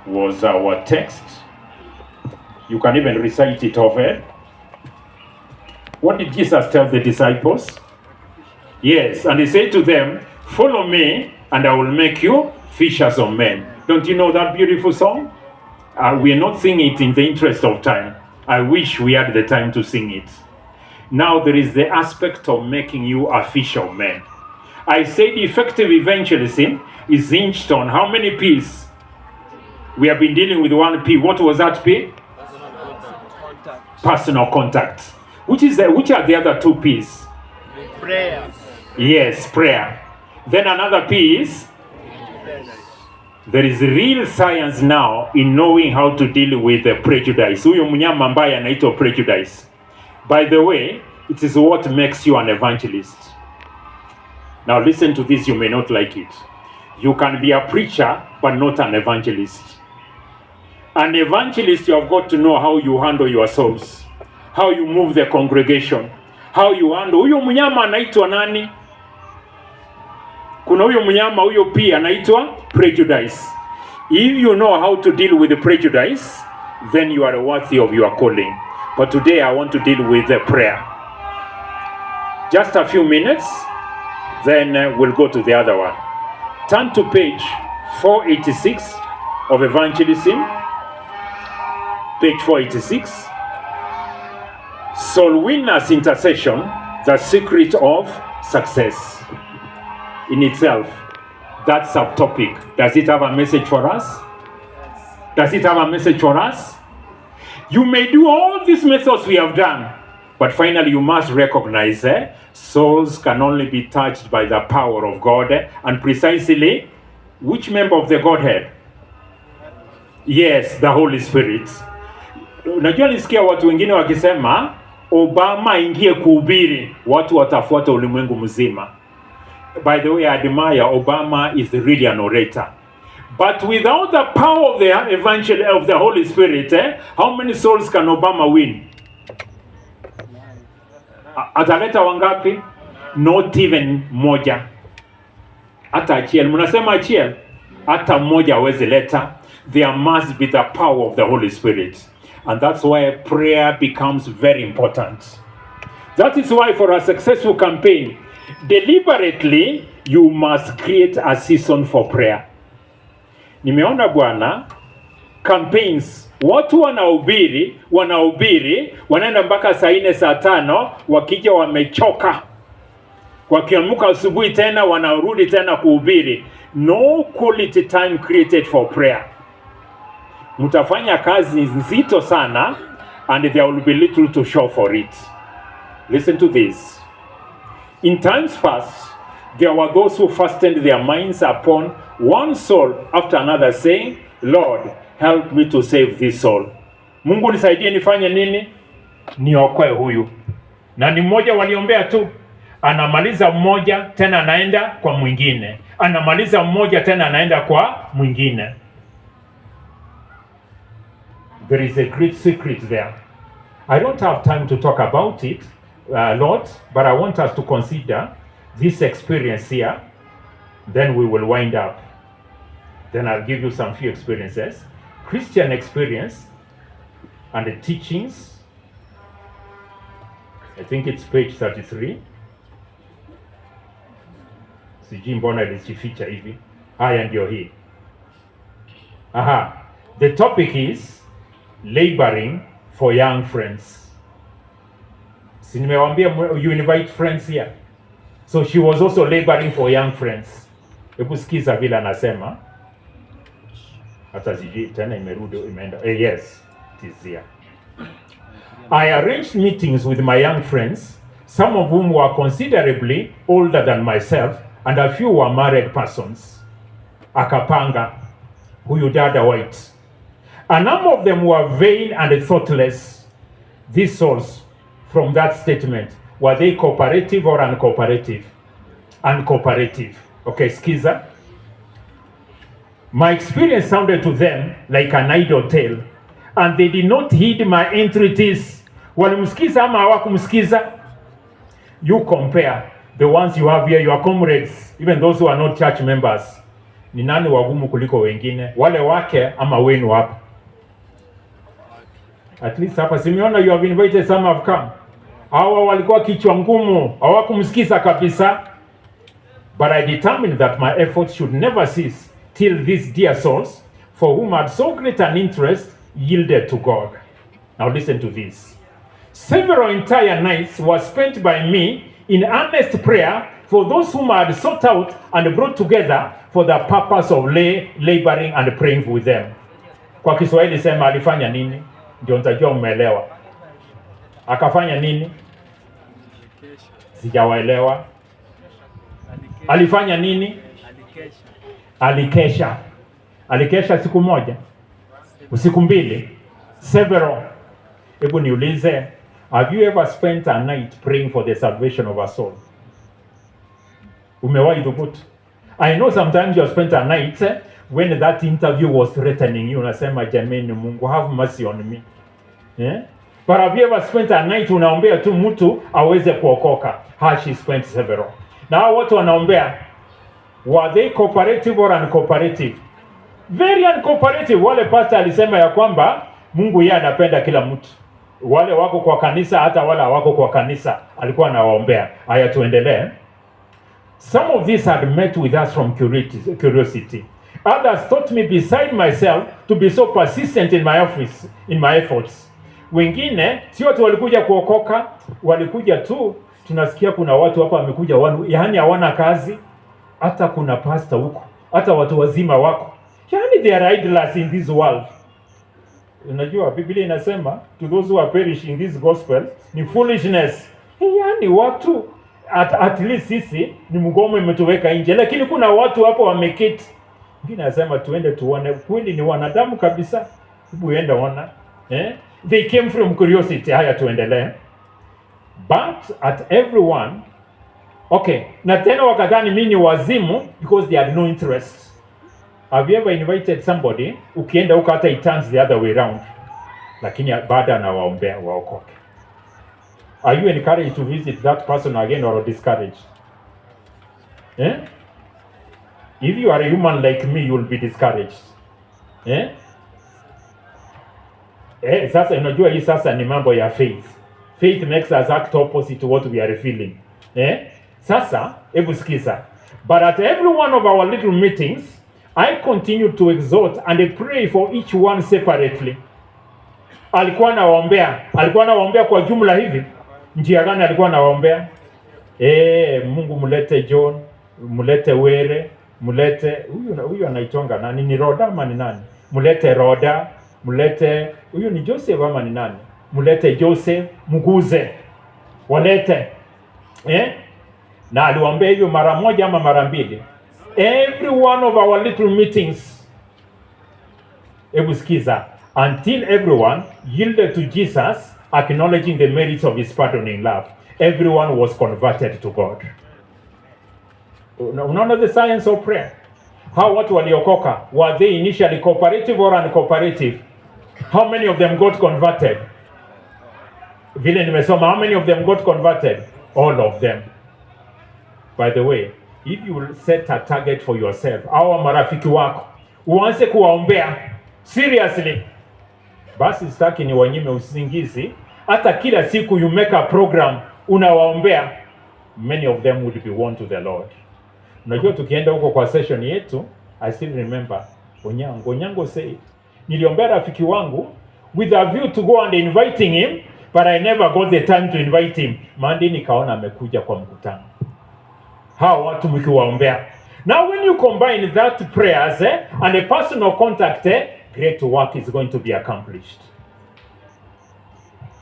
was our text. You can even recite it over. What did Jesus tell the disciples? Yes, and he said to them, follow me and I will make you fishers of men. Don't you know that beautiful song? We are not singing it in the interest of time. I wish we had the time to sing it. Now there is the aspect of making you a fisher of men. I said effective evangelism is hinged on how many P's? We have been dealing with one P. What was that P? Personal contact. Which are the other two P's? Prayer. Yes, prayer. Then another P is? There is real science now in knowing how to deal with the prejudice. Huyo mnyama ambaye anaitwa prejudice. By the way, it is what makes you an evangelist. Now listen to this, you may not like it. You can be a preacher, but not an evangelist. An evangelist, you have got to know how you handle your souls, how you move the congregation, how you handle. Huyo mnyama anaitwa nani? Kuna huyo mnyama huyo pia anaitwa prejudice. If you know how to deal with the prejudice, then you are worthy of your calling. But today I want to deal with the prayer. Just a few minutes, then we'll go to the other one. Turn to page 486 of Evangelism. Page 486. Soul winners intercession, the secret of success. In itself, that subtopic, does it have a message for us? Does it have a message for us? You may do all these methods we have done, but finally you must recognize souls can only be touched by the power of God. And precisely, which member of the Godhead? Yes, the Holy Spirit. Unajua nisikia watu wengine wakisema Obama ingie kuhubiri, watu watafuata ulimwengu mzima. By the way, I admire Obama is really an orator. But without the power of the evangel of the Holy Spirit, how many souls can Obama win? Ataleta wangapi? Not even moja. Hata achiel. Munasema achiel? Hata moja hawezi leta. There must be the power of the Holy Spirit. And that's why prayer becomes very important. That is why for a successful campaign, deliberately, you must create a season for prayer. Nimeona bwana, campaigns, watu wanahubiri, wanaenda mpaka saa 4 saa 5, wakija wamechoka. Wakiamka asubuhi tena wanarudi tena kuhubiri. No quality time created for prayer. Mtafanya kazi nzito sana, and there will be little to show for it. Listen to this. In times past, there were those who fastened their minds upon one soul after another, saying, Lord, help me to save this soul. Mungu nisaidie nifanye nini? Niokoe huyu. Na ni mmoja waliombea tu. Anamaliza mmoja, tena anaenda kwa mwingine. Anamaliza mmoja, tena anaenda kwa mwingine. There is a great secret there. I don't have time to talk about it a lot, but I want us to consider this experience here. Then we will wind up. Then I'll give you some few experiences. Christian experience and the teachings. I think it's page 33. Sijui mbona ilijificha hivi. Haya ndio hii. Aha. The topic is laboring for young friends. Si nimewambia you invite friends here. So she was also laboring for young friends. Hebu sikiza vile anasema. Hata sijui tena imerudi imeenda. Yes, it is here. I arranged meetings with my young friends, some of whom were considerably older than myself, and a few were married persons. Akapanga, huyu dada white. A number of them were vain and thoughtless. These souls, from that statement, were they cooperative or uncooperative? Uncooperative. Okay, skiza. My experience sounded to them like an idle tale, and they did not heed my entreaties. Walimsikiza ama hawakumsikiza? You compare the ones you have here, your comrades, even those who are not church members. Ni nani wagumu kuliko wengine? Wale wake ama wenu hapa? At least hapa simeona you have invited, some have come. Hawa walikuwa kichwa ngumu, hawakumsikiza kabisa. But I determined that my efforts should never cease till these dear souls, for whom I had so great an interest, yielded to God. Now listen to this. Several entire nights were spent by me in earnest prayer for those whom I had sought out and brought together for the purpose of laboring and praying with them. Kwa Kiswahili sema alifanya nini? Ndio nitajua umeelewa. Akafanya nini? Sijawaelewa. Alifanya nini? Alikesha. Alikesha siku moja, usiku mbili, several. Hebu niulize, have you ever spent a night praying for the salvation of a soul? Umewahi dhubutu? I know sometimes you have spent a night when that interview was threatening you, unasema jameni, Mungu have mercy on me. Yeah? But have you ever spent a night unaombea tu mtu aweze kuokoka? She spent several. Na watu wanaombea, were they cooperative or uncooperative? Very uncooperative. Wale pastor alisema ya kwamba Mungu yeye anapenda kila mtu. Wale wako kwa kanisa hata wale wako kwa kanisa alikuwa anawaombea. Haya, tuendelee. Some of these had met with us from curiosity. Others taught me beside myself to be so persistent in my efforts. Wengine sio watu walikuja kuokoka, walikuja tu tunasikia kuna watu hapa wamekuja yani hawana kazi, hata kuna pastor huko, hata watu wazima wako. Yani they are idlers in this world. Unajua Biblia inasema to those who are perishing in this gospel ni foolishness. Yani watu at least sisi ni mgomo imetuweka nje, lakini kuna watu hapo wameketi. Ngine nasema tuende tuone kweli ni wanadamu kabisa. Hebu enda ona. They came from curiosity. Haya, tuendelee. But at everyone, okay, na tena wakadhani mimi ni wazimu because they had no interest. Have you ever invited somebody, ukienda huko hata it turns the other way around, lakini baada anawaombea waokoke? Are you encouraged to visit that person again or discouraged? If you are a human like me, you will be discouraged. Sasa unajua hii sasa ni mambo ya faith. Faith makes us act opposite to what we are feeling. Sasa hebu sikiza. But at every one of our little meetings, I continue to exhort and pray for each one separately. Alikuwa anawaombea kwa jumla hivi. Njia gani alikuwa anawaombea? Mungu mulete John, mulete Were, mulete huyu anaitonga nani, ni Roda ama ni nani? Mulete Roda, mulete huyu ni Joseph ama ni nani? Mulete Joseph, mguze. Walete. Na aliwaombea hivyo mara moja ama mara mbili. Every one of our little meetings. Hebu sikiza. Until everyone yielded to Jesus, acknowledging the merits of his pardoning love. Everyone was converted to God. Unaona the science of prayer. How watu waliokoka? Were they initially cooperative or uncooperative? How many of them got converted? Vile nimesoma, how many of them got converted? All of them. By the way, if you will set a target for yourself, au marafiki wako, uanze kuwaombea seriously, basi sitaki ni wanyime usingizi, hata kila siku you make a program unawaombea, many of them would be won to the Lord. Unajua tukienda huko kwa session yetu, I still remember Onyango say, niliombea rafiki wangu with a view to go and inviting him, but I never got the time to invite him. Monday nikaona amekuja kwa mkutano. How watu mkiwaombea. Now when you combine that prayers and a personal contact, great work is going to be accomplished.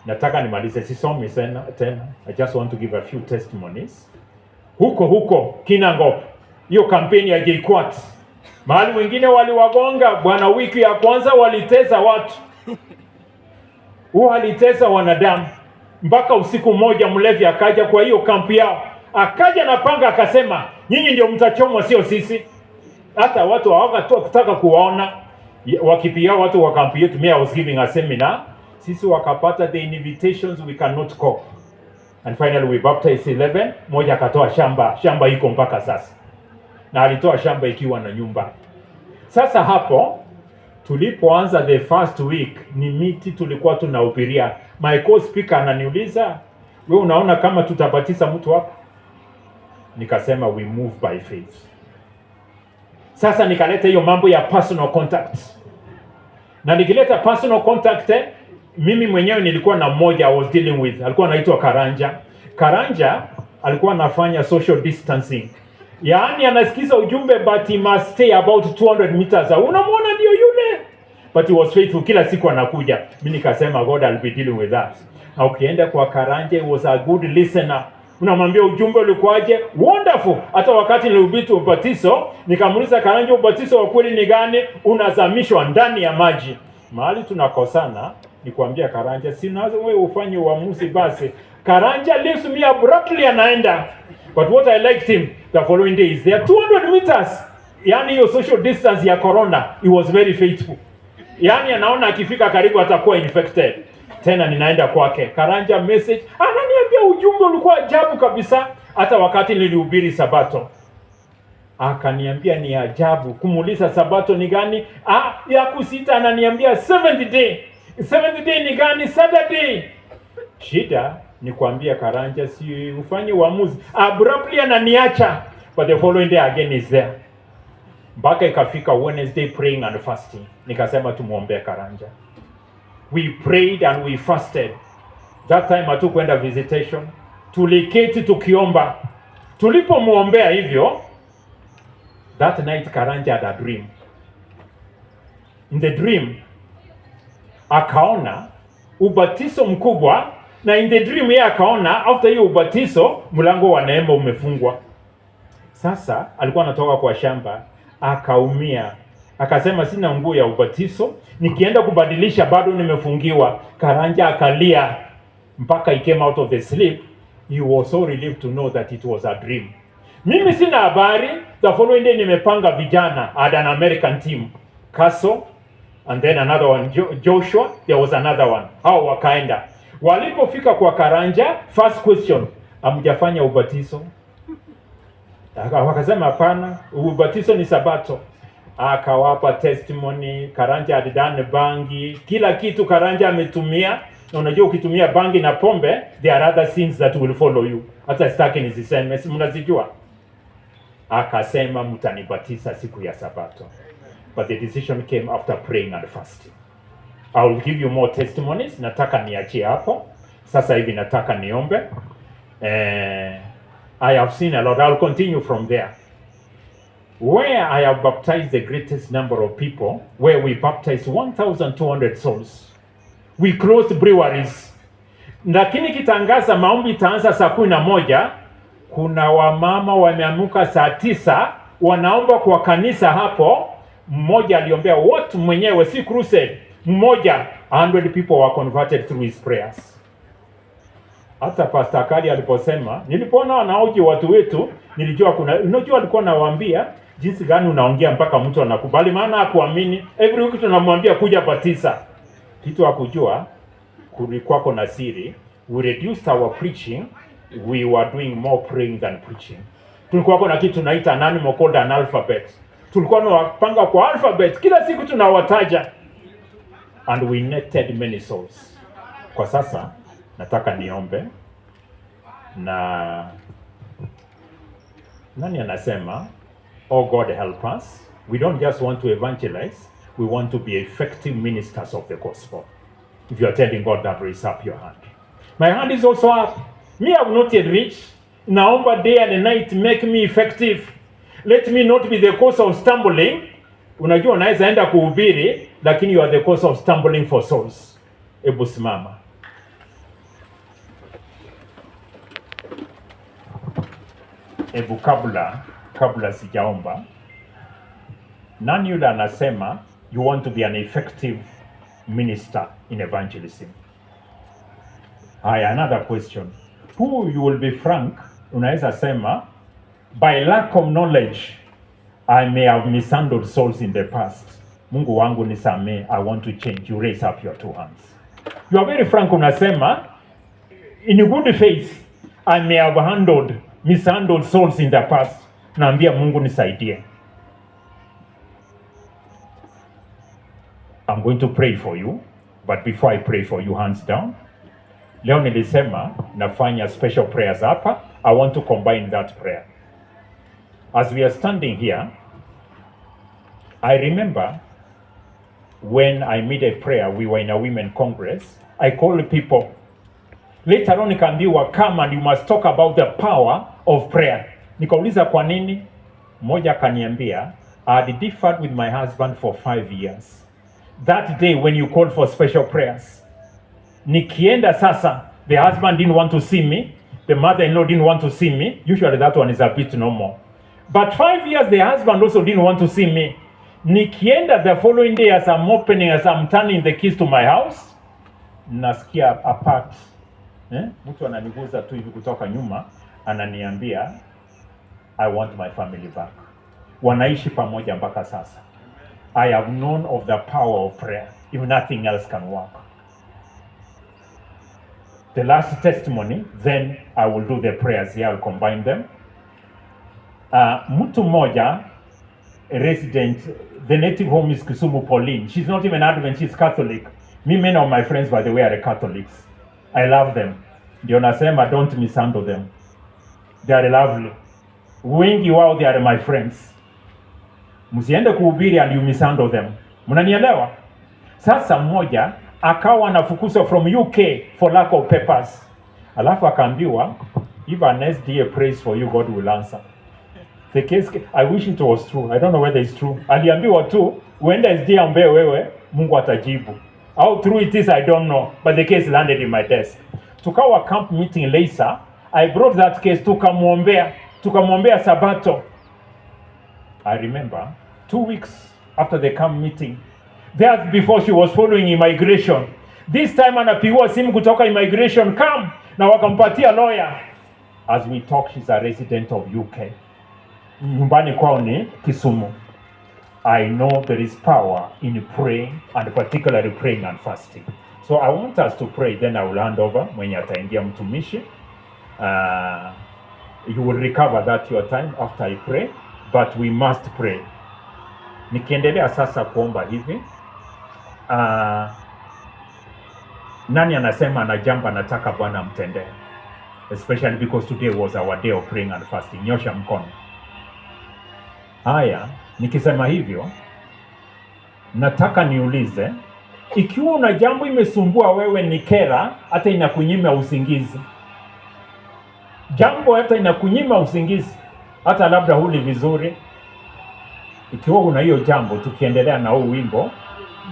Nataka nimalize, sisomi tena. I just want to give a few testimonies. Huko Kinangop, hiyo kampeni ya JKUAT, mahali wengine waliwagonga bwana, wiki ya kwanza walitesa watu. Walitesa wanadamu mpaka usiku mmoja mlevi akaja kwa hiyo kampi yao, akaja na panga akasema, nyinyi ndio mtachomwa, sio sisi. Hata watu hawakutaka kuwaona wakipia watu wa kampi yetu. I was giving a seminar, sisi wakapata the invitations we cannot cope. And finally we baptized 11, moja akatoa shamba iko mpaka sasa. na alitoa shamba ikiwa na nyumba. Sasa hapo tulipoanza the first week, ni miti tulikuwa tunahubiria. My co-speaker ananiuliza, wewe unaona kama tutabatiza mtu hapa? Nikasema we move by faith. Sasa nikaleta hiyo mambo ya personal contact. Na nikileta personal contact, mimi mwenyewe nilikuwa na mmoja I was dealing with, alikuwa anaitwa Karanja. Karanja alikuwa anafanya social distancing. Yaani anasikiza ujumbe but he must stay about 200 meters. Unamwona ndio yule. But he was faithful, kila siku anakuja. Mimi nikasema God I'll be dealing with that. Na ukienda kwa Karanja, he was a good listener. Unamwambia ujumbe ulikuwaje? Wonderful. Hata wakati nilihubiri ubatizo, nikamuuliza Karanja, ubatizo wa kweli ni gani? Unazamishwa ndani ya maji. Mahali tunakosana ni kuambia Karanja, si unaweza wewe ufanye uamuzi basi. Karanja leaves me abruptly anaenda. But what I liked him the following day is there 200 meters. Yaani hiyo social distance ya corona, he was very faithful. Yaani anaona akifika karibu atakuwa infected. Tena ninaenda kwake. Karanja message, ananiambia ujumbe ulikuwa ajabu kabisa. Hata wakati nilihubiri Sabato, akaniambia ni ajabu. Kumuuliza Sabato ni gani? Ya kusita, ananiambia 7th day. 7th day ni gani? Saturday. Shida ni kuambia Karanja, si ufanye uamuzi. Abruptly ananiacha. But the following day again is there. Mpaka ikafika Wednesday praying and fasting. Nikasema tumuombe Karanja. We prayed and we fasted. That time hatukwenda visitation. Tuliketi tukiomba. Tulipomuombea hivyo, that night Karanja had a dream. In the dream, akaona ubatizo mkubwa, na in the dream yeye akaona after hiyo ubatizo mlango wa neema umefungwa. Sasa alikuwa anatoka kwa shamba, akaumia. Akasema sina nguo ya ubatizo, nikienda kubadilisha bado nimefungiwa. Karanja akalia mpaka he came out of the sleep. He was so relieved to know that it was a dream. Mimi sina habari. The following day nimepanga vijana, had an American team, Castle, and then another one, Joshua, there was another one. Hao wakaenda. Walipofika kwa Karanja, first question, amjafanya ubatizo? Wakasema hapana, ubatizo ni Sabato. Akawapa testimony. Karanja had done bangi, kila kitu Karanja ametumia. Na unajua ukitumia bangi na pombe, there are other sins that will follow you. Hata sitaki niziseme, mnazijua. Akasema mtanibatiza siku ya Sabato. But the decision came after praying and fasting. I will give you more testimonies. Nataka niachie hapo. Sasa hivi nataka niombe. I have seen a lot. I'll continue from there. Where I have baptized the greatest number of people, where we baptized 1,200 souls. We closed breweries. Lakini kitangaza maombi itaanza saa 11. Kuna wamama wameamuka saa 9 wanaomba kwa kanisa hapo. Mmoja aliombea watu mwenyewe, si crusade. Mmoja 100 people were converted through his prayers. Hata Pastor Kali aliposema, nilipoona wanaoji watu wetu, nilijua kuna, unajua alikuwa anawaambia jinsi gani unaongea mpaka mtu anakubali, maana hakuamini. Every week tunamwambia kuja batiza. Kitu hakujua kulikuwa kuna siri. We reduced our preaching. We were doing more praying than preaching. Tulikuwa kuna kitu tunaita an animal called an alphabet. Tulikuwa tunapanga kwa alphabet, kila siku tunawataja. And we netted many souls. Kwa sasa nataka niombe. Na nani anasema, oh God help us. We don't just want to evangelize. We want to be effective ministers of the gospel. If you are telling God that, raise up your hand. My hand is also up. Me, I have not yet reached. Naomba day and night, make me effective. Let me not be the cause of stumbling. Unajua unaweza enda kuhubiri, lakini you are the cause of stumbling for souls. Ebu simama. Ebu kabla sijaomba. Nani yule anasema you want to be an effective minister in evangelism? Another question. Who you will be frank, unaweza sema, by lack of knowledge, I may have mishandled souls in the past. Mungu wangu nisamee, I want to change. You raise up your two hands. You are very frank, unasema, in good faith, I may have mishandled souls in the past. naambia Mungu nisaidie. I'm going to pray for you, but before I pray for you, hands down. Leo nilisema nafanya special prayers hapa. I want to combine that prayer. As we are standing here, I remember when I made a prayer, we were in a women congress. I called people. Later on nikaambiwa, come and you must talk about the power of prayer. Nikauliza kwa nini? Mmoja kaniambia, I had differed with my husband for 5 years. That day when you called for special prayers, nikienda sasa, the husband didn't want to see me, the mother-in-law didn't want to see me. Usually that one is a bit normal. But 5 years, the husband also didn't want to see me. Nikienda the following day, as I'm opening, as I'm turning the keys to my house, nasikia apart. Mtu ananiguza tu hivi kutoka nyuma, ananiambia, I want my family back. Wanaishi pamoja mpaka sasa. I have known of the power of prayer, if nothing else can work. The last testimony, then I will do the prayers here, I'll combine them. Mtu moja, a resident, the native home is Kisumu Pauline. She's not even Advent, she's Catholic. Many of my friends, by the way, are Catholics. I love them. Ndio nasema, don't mishandle them. They are lovely. Wengi wao, they are my friends. Msiende kuhubiri and you mishandle them. Mnanielewa? Sasa mmoja akawa anafukuzwa from UK for lack of papers. Alafu akaambiwa, if an SDA prays for you, God will answer. The case, I wish it was true. I don't know whether it's true. Aliambiwa tu, uende SDA ambaye wewe, Mungu atajibu. How true it is, I don't know. But the case landed in my desk. Tukawa camp meeting later. I brought that case, tukamwombea Sabato. I remember 2 weeks after the camp meeting, that's before she was following immigration. This time anapigiwa simu kutoka immigration, come, na wakampatia lawyer. As we talk, she's a resident of UK. Nyumbani kwao ni Kisumu. I know there is power in praying, and particularly praying and fasting. So I want us to pray, then I will hand over mwenye ataingia mtumishi. You will recover that your time after I pray, but we must pray. Nikiendelea sasa kuomba hivi. Nani anasema na jambo anataka Bwana mtendee? Especially because today was our day of praying and fasting. Nyosha mkono. Haya, nikisema hivyo, nataka niulize, ikiwa una jambo imesumbua wewe ni kera, hata inakunyima usingizi. Jambo hata inakunyima usingizi, hata labda huli vizuri. Ikiwa una hiyo jambo, tukiendelea na huu wimbo,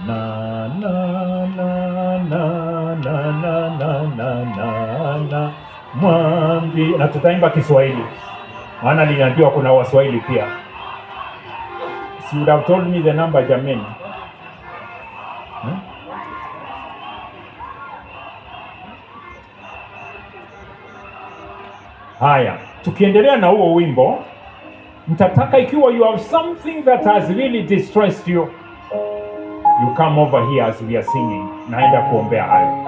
na na na na na na na na na na mwambi, na tutaimba Kiswahili, maana niliambiwa kuna Waswahili pia. You would have told me the number, jameni. Haya, tukiendelea na huo wimbo, mtataka ikiwa you have something that has really distressed you, you come over here as we are singing. Naenda kuombea hayo.